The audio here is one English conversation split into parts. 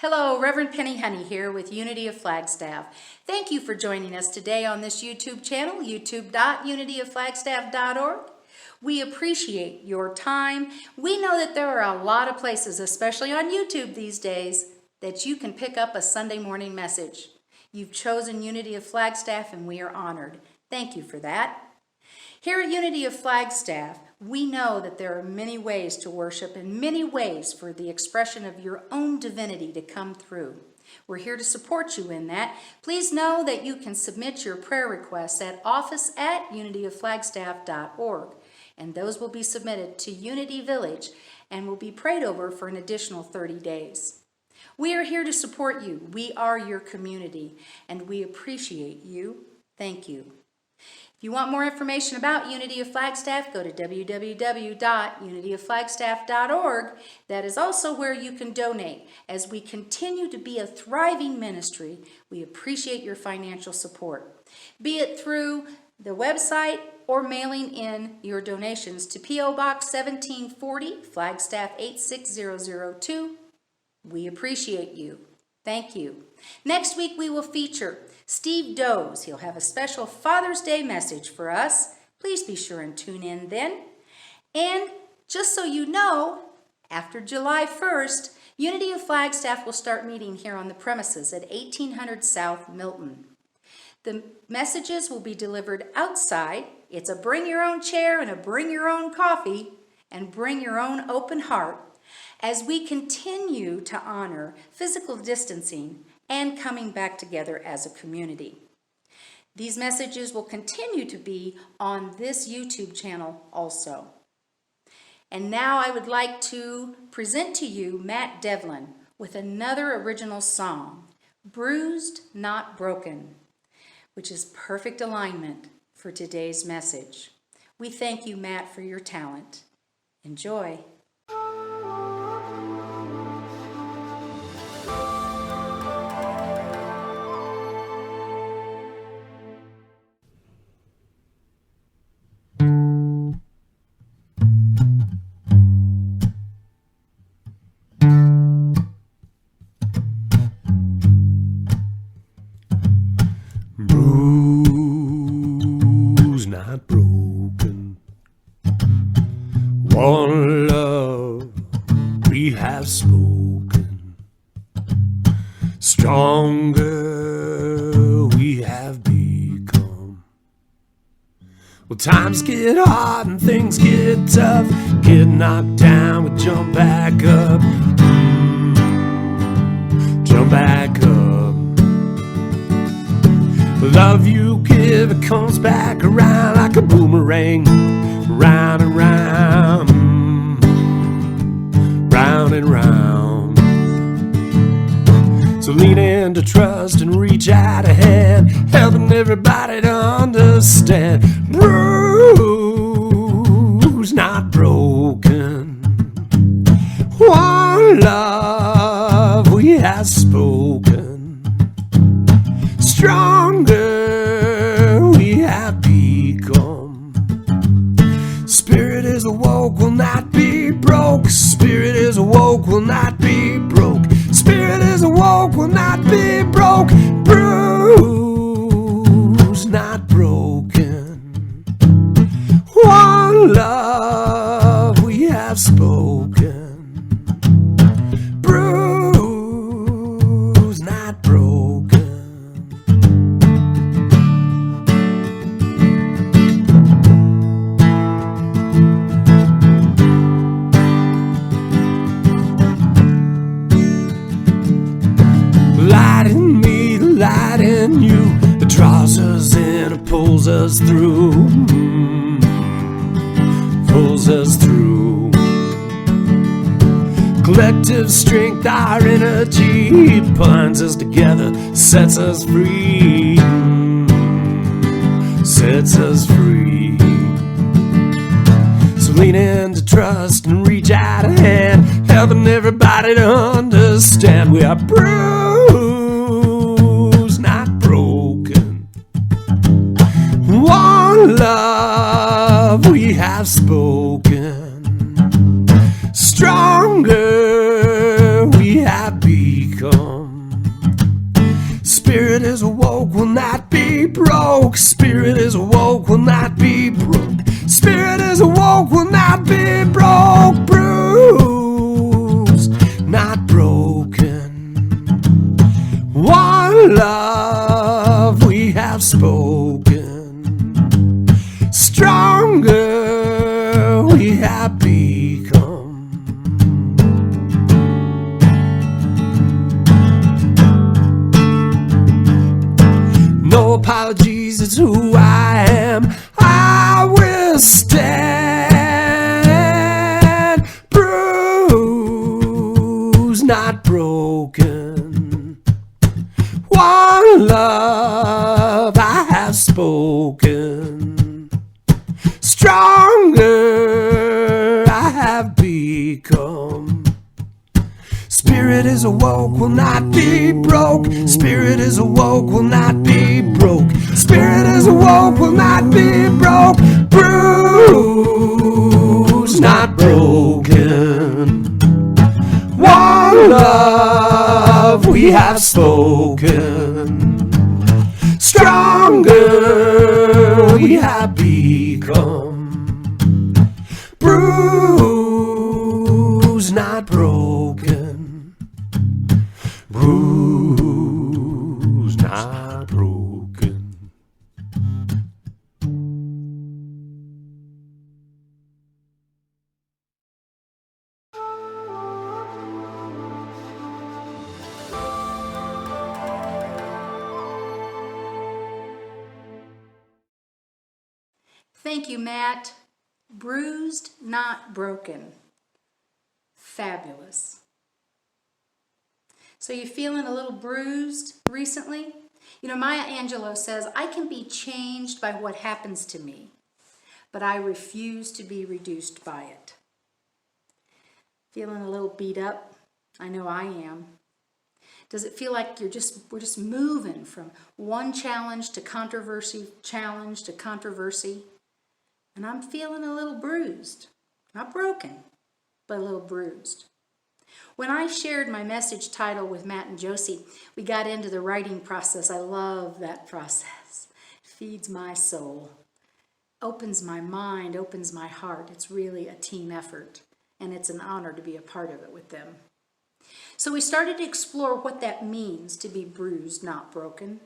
Hello, Reverend Penny Honey here with Unity of Flagstaff. Thank you for joining us today on this YouTube channel, youtube.unityofflagstaff.org. We appreciate your time. We know that there are a lot of places, especially on YouTube these days, that you can pick up a Sunday morning message. You've chosen Unity of Flagstaff and we are honored. Thank you for that. Here at Unity of Flagstaff, we know that there are many ways to worship and many ways for the expression of your own divinity to come through. We're here to support you in that. Please know that you can submit your prayer requests at office@unityofflagstaff.org, and those will be submitted to Unity Village and will be prayed over for an additional 30 days. We are here to support you. We are your community, and we appreciate you. Thank you. If you want more information about Unity of Flagstaff, go to www.unityofflagstaff.org. That is also where you can donate. As we continue to be a thriving ministry, we appreciate your financial support, be it through the website or mailing in your donations to P.O. Box 1740, Flagstaff 86002. We appreciate you. Thank you. Next week we will feature Steve Doze. He'll have a special Father's Day message for us. Please be sure and tune in then. And just so you know, after July 1st, Unity of Flagstaff will start meeting here on the premises at 1800 South Milton. The messages will be delivered outside. It's a bring your own chair and a bring your own coffee and bring your own open heart as we continue to honor physical distancing and coming back together as a community. These messages will continue to be on this YouTube channel also. And now I would like to present to you Matt Devlin with another original song, Bruised, Not Broken, which is perfect alignment for today's message. We thank you, Matt, for your talent. Enjoy. Bruised, not broken. One love we have spoken. Stronger we have become. Well, times get hard and things get tough. Get knocked down, we jump back up. Jump back up. The love you give, it comes back around like a boomerang. Round and round, round and round. So lean in to trust and reach out a hand, helping everybody to understand. Bruised, not broken. One love we have spoken. Stronger we have become. Spirit is awoke, will not be broke. Spirit is awoke, will not be broke. Spirit is awoke, will not be broke. Bruised, not broken. One love we have spoken. Bruised, not broken. Light in me, the light in you, that draws us in, it pulls us through, pulls us through. Collective strength, our energy, binds us together, sets us free, sets us free. So lean in to trust and reach out a hand, helping everybody to understand we are bruised, not broken. One love we have spoken. Stronger we have become. spoken, stronger we have become. No apologies, it's who I am. I will stand, bruised, not broken. One love I have spoken, stronger I have become. Spirit is awoke, will not be broke. Spirit is awoke, will not be broke. Spirit is awoke, will not be broke. Bruised, not broken. One love we have spoken, stronger we have become. Bruised, not broken. Bruised, not broken. Thank you, Matt. Bruised, not broken. Fabulous. So you feeling a little bruised recently? You know, Maya Angelou says, I can be changed by what happens to me, but I refuse to be reduced by it. Feeling a little beat up? I know I am. Does it feel like we're just moving from one challenge to controversy, And I'm feeling a little bruised. Not broken, but a little bruised. When I shared my message title with Matt and Josie, we got into the writing process. I love that process. It feeds my soul, opens my mind, opens my heart. It's really a team effort, and it's an honor to be a part of it with them. So we started to explore what that means to be bruised, not broken,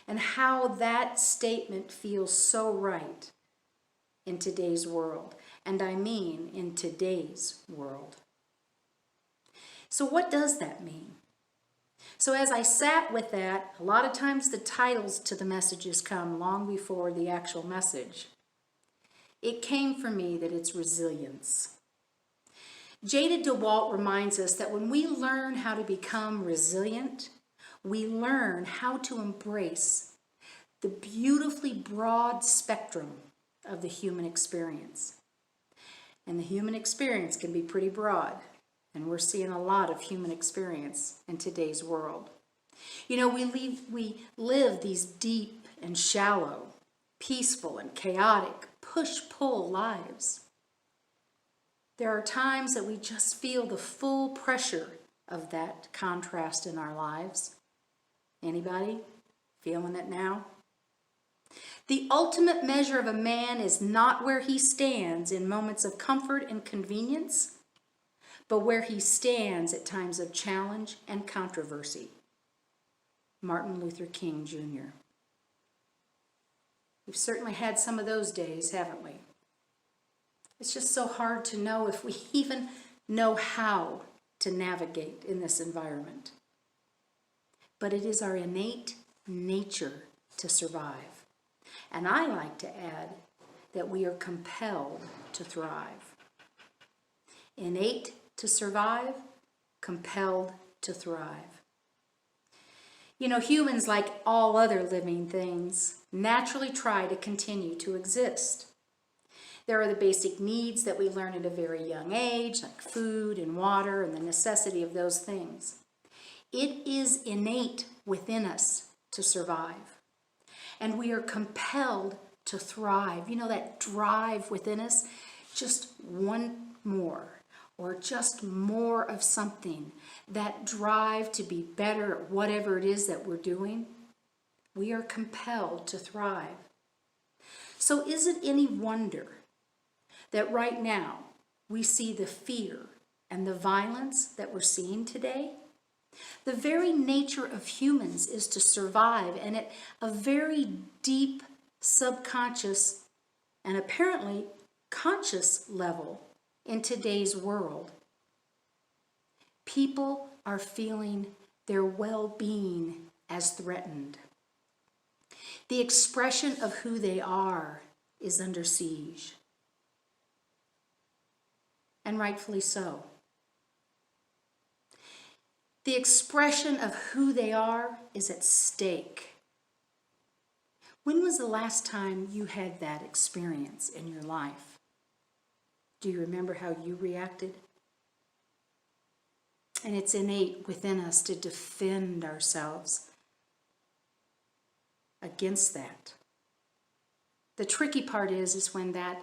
and how that statement feels so right in today's world. And I mean in today's world. So what does that mean? So as I sat with that, a lot of times the titles to the messages come long before the actual message. It came for me that it's resilience. Jada DeWalt reminds us that when we learn how to become resilient, we learn how to embrace the beautifully broad spectrum of the human experience. And the human experience can be pretty broad, and we're seeing a lot of human experience in today's world. You know, we live these deep and shallow, peaceful and chaotic, push-pull lives. There are times that we just feel the full pressure of that contrast in our lives. Anybody feeling it now? The ultimate measure of a man is not where he stands in moments of comfort and convenience, but where he stands at times of challenge and controversy. Martin Luther King, Jr. We've certainly had some of those days, haven't we? It's just so hard to know if we even know how to navigate in this environment. But it is our innate nature to survive. And I like to add that we are compelled to thrive. Innate to survive, compelled to thrive. You know, humans, like all other living things, naturally try to continue to exist. There are the basic needs that we learn at a very young age, like food and water and the necessity of those things. It is innate within us to survive. And we are compelled to thrive. You know, that drive within us, just one more, or just more of something. That drive to be better at whatever it is that we're doing. We are compelled to thrive. So is it any wonder that right now we see the fear and the violence that we're seeing today? The very nature of humans is to survive, and at a very deep subconscious and apparently conscious level in today's world, people are feeling their well-being as threatened. The expression of who they are is under siege. And rightfully so. The expression of who they are is at stake. When was the last time you had that experience in your life? Do you remember how you reacted? And it's innate within us to defend ourselves against that. The tricky part is when that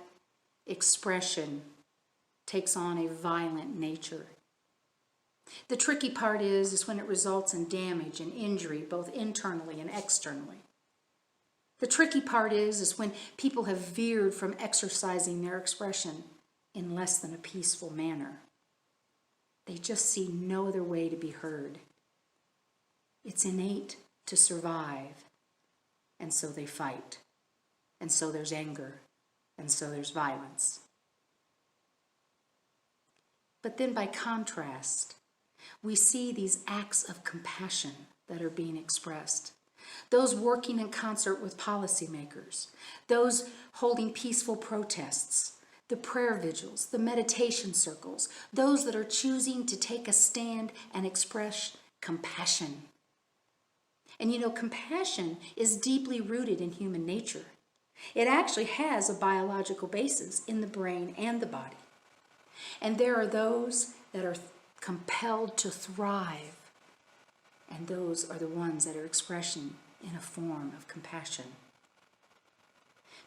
expression takes on a violent nature. The tricky part is when it results in damage and injury, both internally and externally. The tricky part is when people have veered from exercising their expression in less than a peaceful manner. They just see no other way to be heard. It's innate to survive, and so they fight. And so there's anger, and so there's violence. But then by contrast, we see these acts of compassion that are being expressed. Those working in concert with policymakers, those holding peaceful protests, the prayer vigils, the meditation circles, those that are choosing to take a stand and express compassion. And you know, compassion is deeply rooted in human nature. It actually has a biological basis in the brain and the body. And there are those that are compelled to thrive, and those are the ones that are expressing in a form of compassion.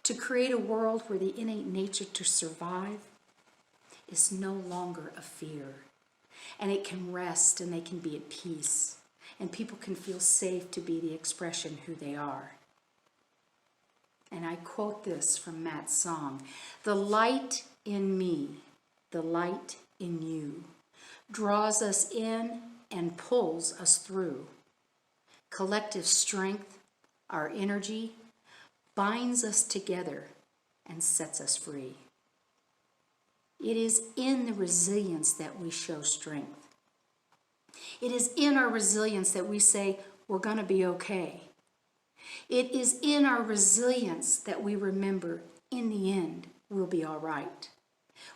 To create a world where the innate nature to survive is no longer a fear, and it can rest and they can be at peace, and people can feel safe to be the expression who they are. And I quote this from Matt's song, "The light in me, the light in you, draws us in and pulls us through. Collective strength, our energy, binds us together and sets us free. It is in the resilience that we show strength. It is in our resilience that we say we're going to be okay. It is in our resilience that we remember in the end we'll be all right.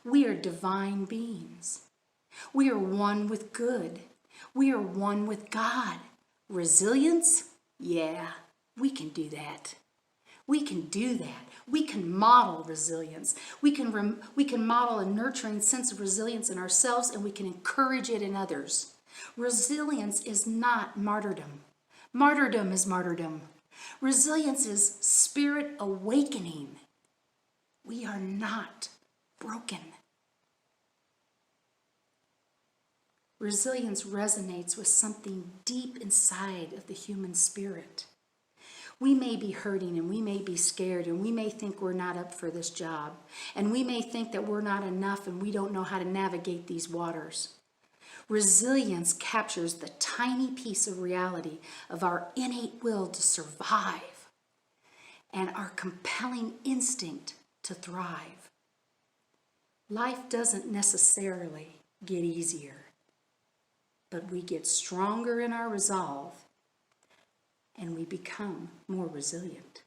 We are divine beings. We are one with good. We are one with God. Resilience? Yeah, we can do that. We can do that. We can model resilience. We can model a nurturing sense of resilience in ourselves, and we can encourage it in others. Resilience is not martyrdom. Martyrdom is martyrdom. Resilience is spirit awakening. We are not broken. Resilience resonates with something deep inside of the human spirit. We may be hurting and we may be scared and we may think we're not up for this job, and we may think that we're not enough and we don't know how to navigate these waters. Resilience captures the tiny piece of reality of our innate will to survive and our compelling instinct to thrive. Life doesn't necessarily get easier, but we get stronger in our resolve and we become more resilient.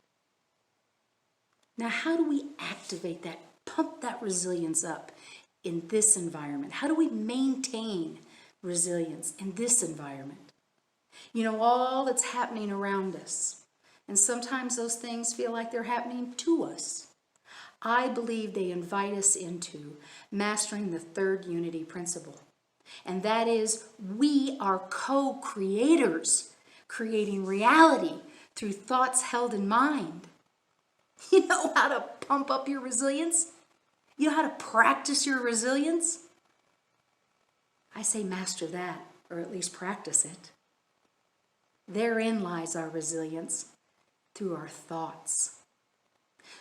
Now, how do we activate that, pump that resilience up in this environment? How do we maintain resilience in this environment? You know, all that's happening around us, and sometimes those things feel like they're happening to us. I believe they invite us into mastering the third unity principle. And that is, we are co-creators, creating reality through thoughts held in mind. You know how to pump up your resilience? You know how to practice your resilience? I say master that, or at least practice it. Therein lies our resilience, through our thoughts.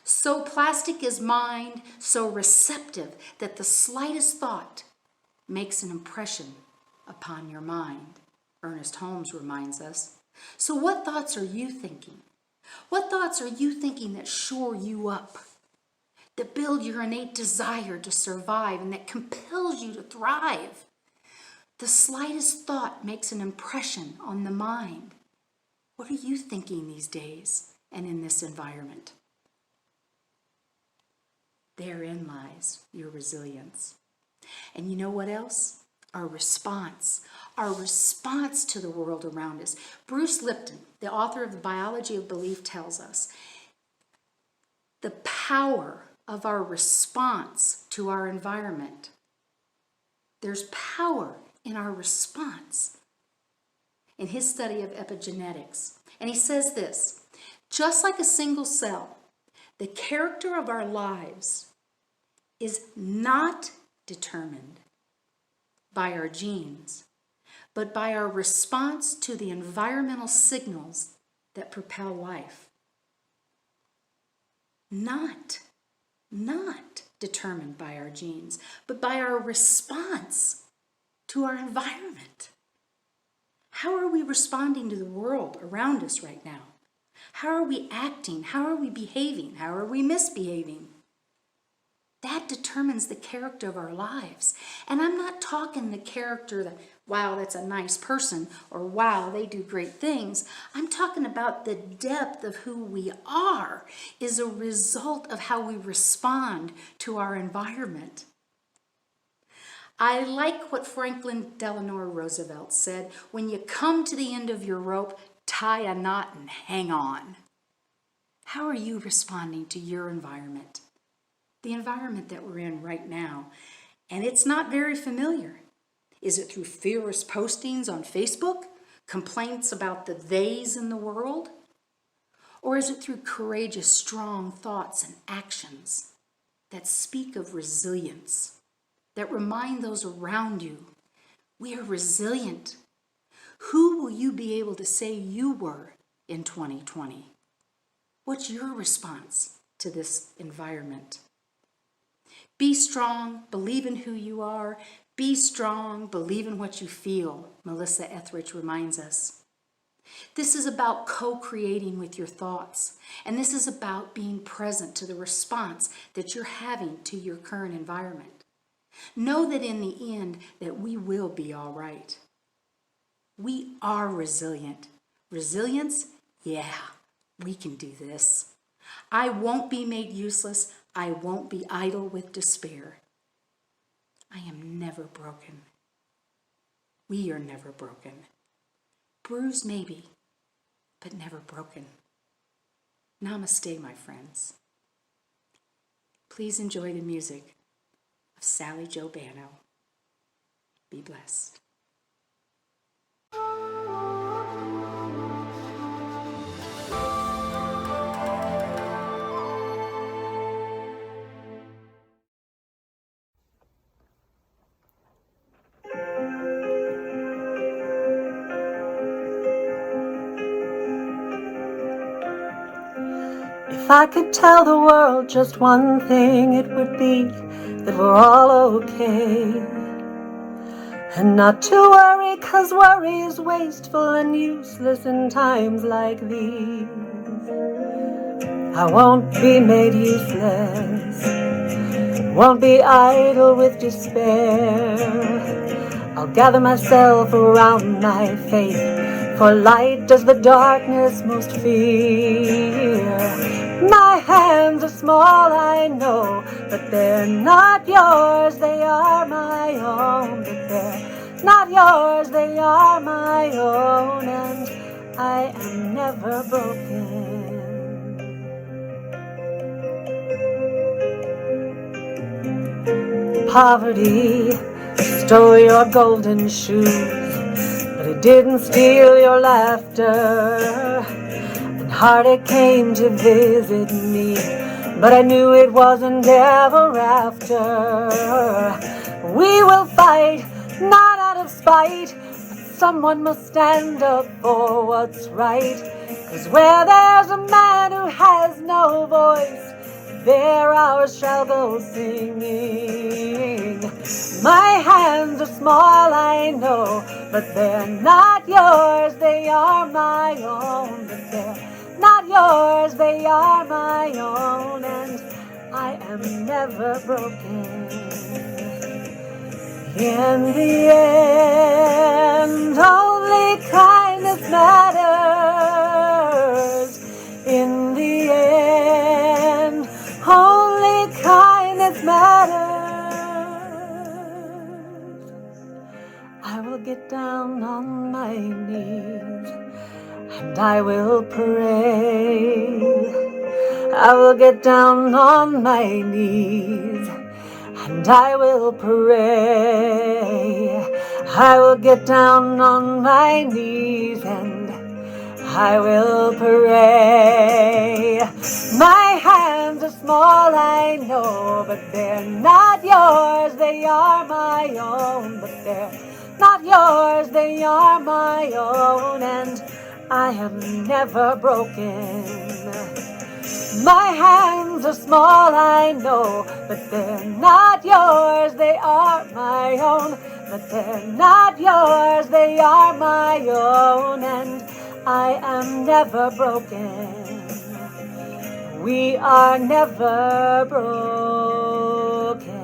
So plastic is mind, so receptive that the slightest thought makes an impression upon your mind Ernest Holmes reminds us. So what thoughts are you thinking? What thoughts are you thinking that shore you up, that build your innate desire to survive and that compels you to thrive? The slightest thought makes an impression on the mind. What are you thinking these days and in this environment? Therein lies your resilience. And you know what else? Our response to the world around us. Bruce Lipton, the author of The Biology of Belief, tells us the power of our response to our environment. There's power in our response. In his study of epigenetics. And he says this, just like a single cell, the character of our lives is not determined by our genes, but by our response to the environmental signals that propel life. Not determined by our genes, but by our response to our environment. How are we responding to the world around us right now? How are we acting? How are we behaving? How are we misbehaving? That determines the character of our lives. And I'm not talking the character that, wow, that's a nice person, or wow, they do great things. I'm talking about the depth of who we are is a result of how we respond to our environment. I like what Franklin Delano Roosevelt said, when you come to the end of your rope, tie a knot and hang on. How are you responding to your environment? The environment that we're in right now. And it's not very familiar. Is it through fierce postings on Facebook? Complaints about the theys in the world? Or is it through courageous, strong thoughts and actions that speak of resilience? That remind those around you, we are resilient. Who will you be able to say you were in 2020? What's your response to this environment? Be strong, believe in who you are. Be strong, believe in what you feel, Melissa Etheridge reminds us. This is about co-creating with your thoughts, and this is about being present to the response that you're having to your current environment. Know that in the end that we will be all right. We are resilient. Resilience? Yeah, we can do this. I won't be made useless. I won't be idle with despair. I am never broken. We are never broken. Bruised maybe, but never broken. Namaste, my friends. Please enjoy the music of Sally Jo Bano. Be blessed. If I could tell the world just one thing, it would be that we're all okay. And not to worry, 'cause worry is wasteful and useless in times like these. I won't be made useless, won't be idle with despair. I'll gather myself around my faith, for light does the darkness most fear. My hands are small, I know, but they're not yours, they are my own. But they're not yours, they are my own, and I am never broken. Poverty stole your golden shoes, but it didn't steal your laughter. And heartache came to visit me, but I knew it wasn't ever after. We will fight, not out of spite, but someone must stand up for what's right. 'Cause where there's a man who has no voice, there ours shall go singing. My hands are small, I know, but they're not yours, they are my own. But they're not yours, they are my own, and I am never broken. In the end, only kindness matters. In the end, only kindness matters. I will get down on my knees and I will pray. I will get down on my knees and I will pray. I will get down on my knees and I will pray. My hands are small, I know, but they're not yours, they are my own. But they're not yours, they are my own, and I am never broken. My hands are small, I know, but they're not yours, they are my own. But they're not yours, they are my own, and I am never broken. We are never broken.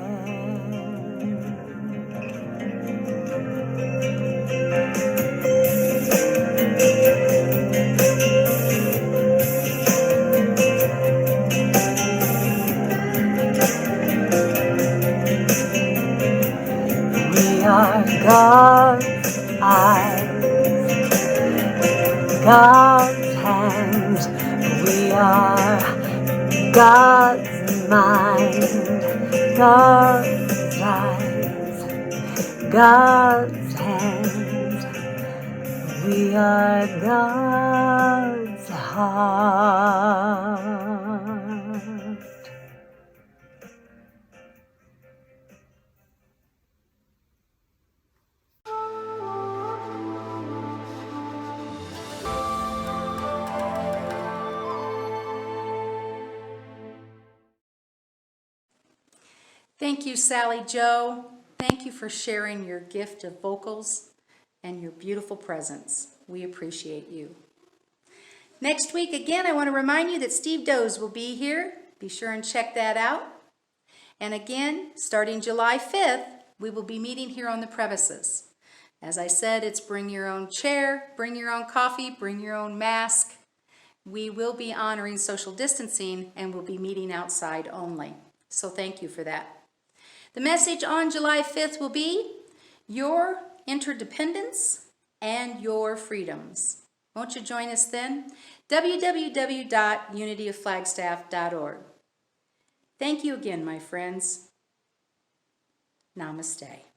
We are God's eyes, God's hands. We are God's mind, God's eyes, God's hands. We are God's heart. Thank you, Sally Joe. Thank you for sharing your gift of vocals and your beautiful presence. We appreciate you. Next week, again, I want to remind you that Steve Doze will be here. Be sure and check that out. And again, starting July 5th, we will be meeting here on the premises. As I said, it's bring your own chair, bring your own coffee, bring your own mask. We will be honoring social distancing and will be meeting outside only. So thank you for that. The message on July 5th will be your interdependence and your freedoms. Won't you join us then? www.unityofflagstaff.org. Thank you again, my friends. Namaste.